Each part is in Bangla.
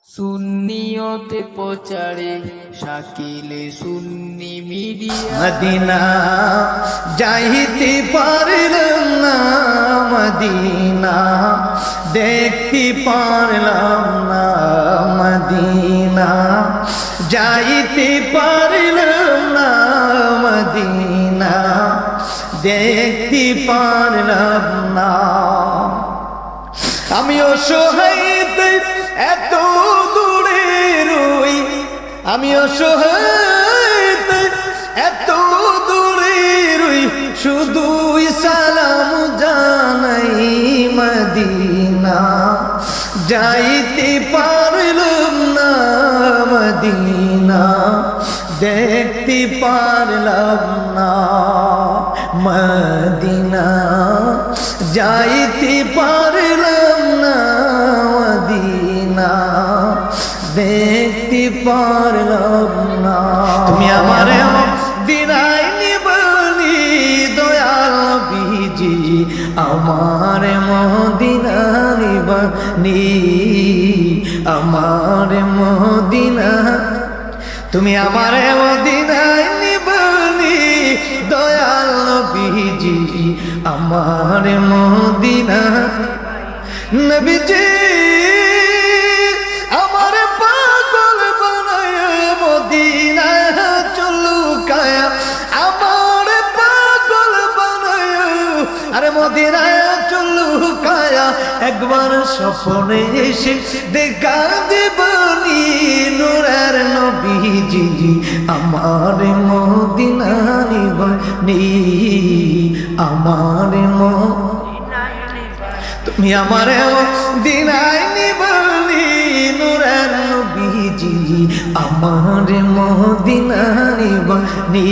সুন্নিয়তে প্রচারে শাকিলে সুন্নি মিডিয়া মদিনা যাইতে পারলাম না, মদিনা দেখতে পারলাম না, মদিনা যাইতে পারলাম না, মদিনা দেখতে পারলাম না। আমি অসহায় এত দূরে রই, আমি অসহায় এত দূরে রই, শুধুই সালাম জানাই মদিনা যাইতে পারলাম না, মদিনা দেখতে পারলাম না, মদিনা যাইতে পারলাম না, মদিনা দেখতে পারলাম না। তুমি আমার দিনাই নিবনি দয়াল বিজি, আমার মদিনা নিবনি, আমার মদিনা তুমি আমার মদিনায় নিবনি দয়াল বিজি, আমার মদিনা নবীজি আমার পাগল বানায় মদিনায় চলুকায়া, আমার পাগল বানায় আরে মদিনায় চলুকায়া, একবার স্বপ্নে এসে দেখা দেবনি নূরের নবীজি, আমার মদিনা নিবনি, আমার তুমি আমার দিনাই নিবনি নূরের নবীজি, আমার মদিনা নিবনি,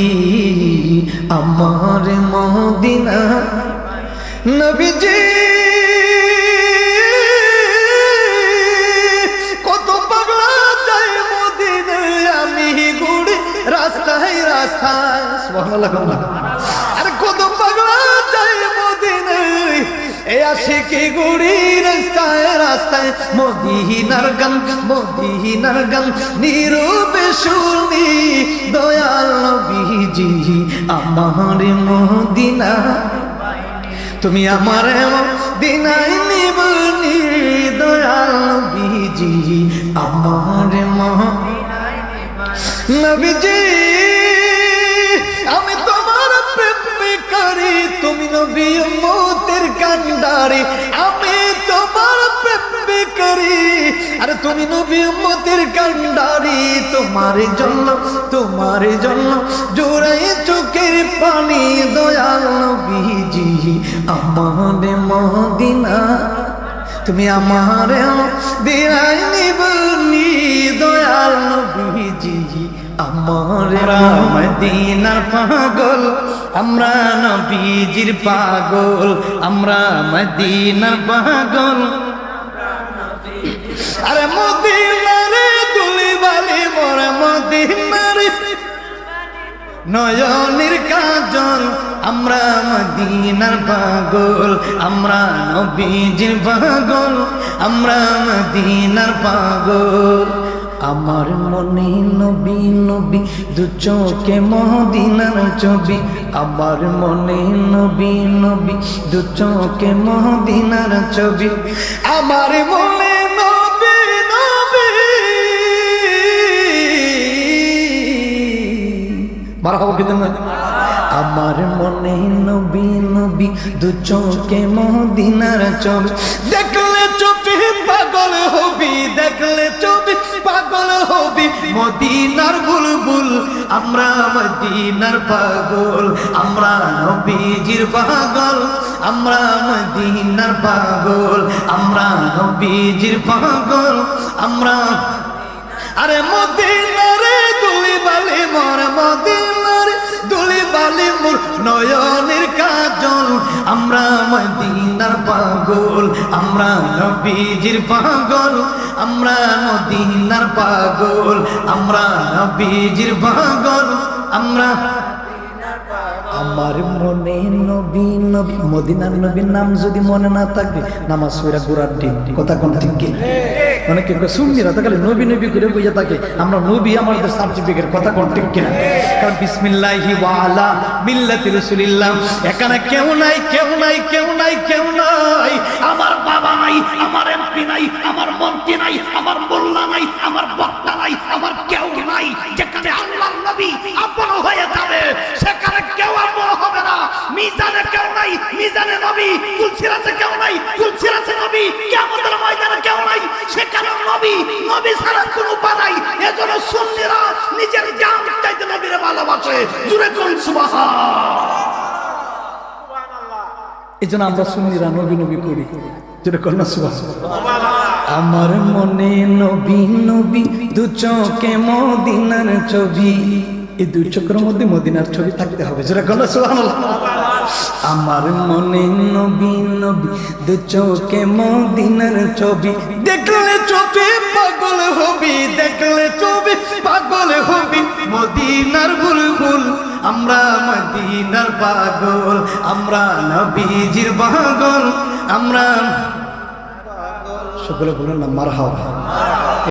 আমার মদিনা নবীজি। কত পাগলা যায় মদিনায় আমি ঘুরে রাস্তায় রাস্তায়, সুবহানাল্লাহ। আরে কত পাগলা যায় মদিনায় এ আশিকি ঘুরি রাস্তায় রাস্তায়, মদিনার গান মদিনার গান নীরবে শুনি দয়াল নবীজি, আমার মদিনা তুমি আমার মদিনায় নিবনি দয়াল নবীজি, আমার নবীজি। আমি তোমার প্রেমে করি, তুমি নবী উম্মতের কান্ডারি, আমি তোমার প্রেমে করি, আরে তুমি নবী উম্মতের কান্ডারি, তোমার জন্য জোড়াই চোখের পানি দয়াল নবীজি, আমার মদিনা তুমি আমার দিনাই নিবনি দয়াল নবীজি, আমার মদিনার পাগল আমরা নবীজির পাগল, আমরা মদিনার পাগল, আরে মদিনারে তুলি বালি মোর মদিনারে নয়নের কাজল, আমরা মদিনার পাগল, আমরা নবীজির পাগল, আমরা মদিনার পাগল। আমার মনে নবী নবী দু চোখে মদিনার ছবি, আমার মনে নবী নবী দু চোখে মদিনার ছবি, আমার মনে নবী নবী মারহাবা কিদেন, আমার মনে নবী নবী দু চোখে মদিনার ছবি, দেখলে চোখে পাগল হবি, দেখলে চোখে পাগল হবি, মদিনার বুলবুল আমরা মদিনার পাগল, আমরা নবীজির পাগল, আমরা মদিনার পাগল, আমরা নবীজির পাগল, আমরা আরে মদিনারে দুলি বালি মোর মদিনারে দুলি বালি মোর নয়নের কাজল, আমরা মদিনার পাগল, আমরা নবীজির পাগল, আমরা মদিনার পাগল, আমরা নবীজির পাগল, আমরা আমার মনে নবী নবী মদিনার নবীর নাম যদি মনে না থাকে নামাজ পড়া গোড়ার দিন কথা কোন ঠিক কি অনেকে সুন্নিরা তো খালি নবী নবী করে বুঝে থাকে, আমরা নবী আমাদের সার্টিফিকেট কথা কোন ঠিক কিনা? কারণ বিসমিল্লাহি ওয়া আলা মিল্লাতি রাসূলিল্লাহ, এখানে কেউ নাই, কেউ নাই, কেউ নাই, কেউ নাই। আমার বাবা নাই, আমার এমপি নাই, আমার মন্ত্রী নাই, আমার মোল্লা নাই, আমার বক্তা নাই, আমার কেউ নাই। যেখানে আল্লাহর নবী আপন হয়ে যাবে সেখানে কেউ আপন হবে না। মিজানে কেউ নাই, মিজানে নবী। তুলসিরাতে কেউ নাই, তুলসিরাতে নবী। কিয়ামতের ময়দানে কেউ নাই, সেখানে নবী। নবী ছাড়া কোনো উপায় নাই। এজন্য সুন্নিরা নিজের জান চাইতে নবীরে ভালোবাসে। জুড়ে করুন সুবহানাল্লাহ। এজন্য আমরা সুন্নিরা নবী নবী করি। জুড়ে করুন সুবহানাল্লাহ। আমার মনে নবী নবী, দু চোখে মদিনার ছবি। এই দুই চোখের মধ্যে মদিনার ছবি থাকতে হবে। জোরে করুন সুবহানাল্লাহ। আমার মনে নবী নবী, দু চোখে মদিনার ছবি। দেখলে চোখে পাগল হবি, দেখলে চোখে পাগল হবি। মদিনার বুলবুল আমরা, মদিনার পাগল আমরা, নবীজির পাগল আমরা। সকলে বলেন না মারহাবা।